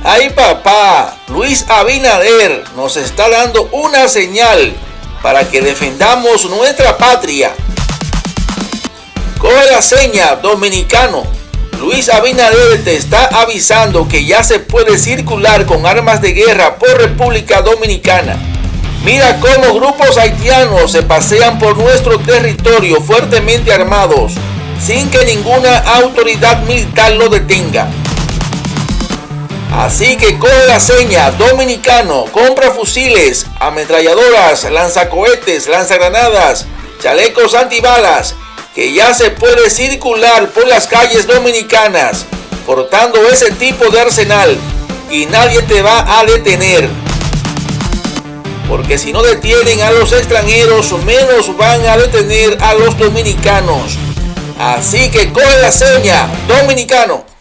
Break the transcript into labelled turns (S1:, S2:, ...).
S1: Ay papá, Luis Abinader nos está dando una señal para que defendamos nuestra patria. Coge la seña, dominicano. Luis Abinader te está avisando que ya se puede circular con armas de guerra por República Dominicana. Mira cómo grupos haitianos se pasean por nuestro territorio fuertemente armados, sin que ninguna autoridad militar lo detenga. Así que coge la seña, dominicano, compra fusiles, ametralladoras, lanzacohetes, lanzagranadas, chalecos antibalas, que ya se puede circular por las calles dominicanas, portando ese tipo de arsenal, y nadie te va a detener. Porque si no detienen a los extranjeros, menos van a detener a los dominicanos. Así que coge la seña, dominicano.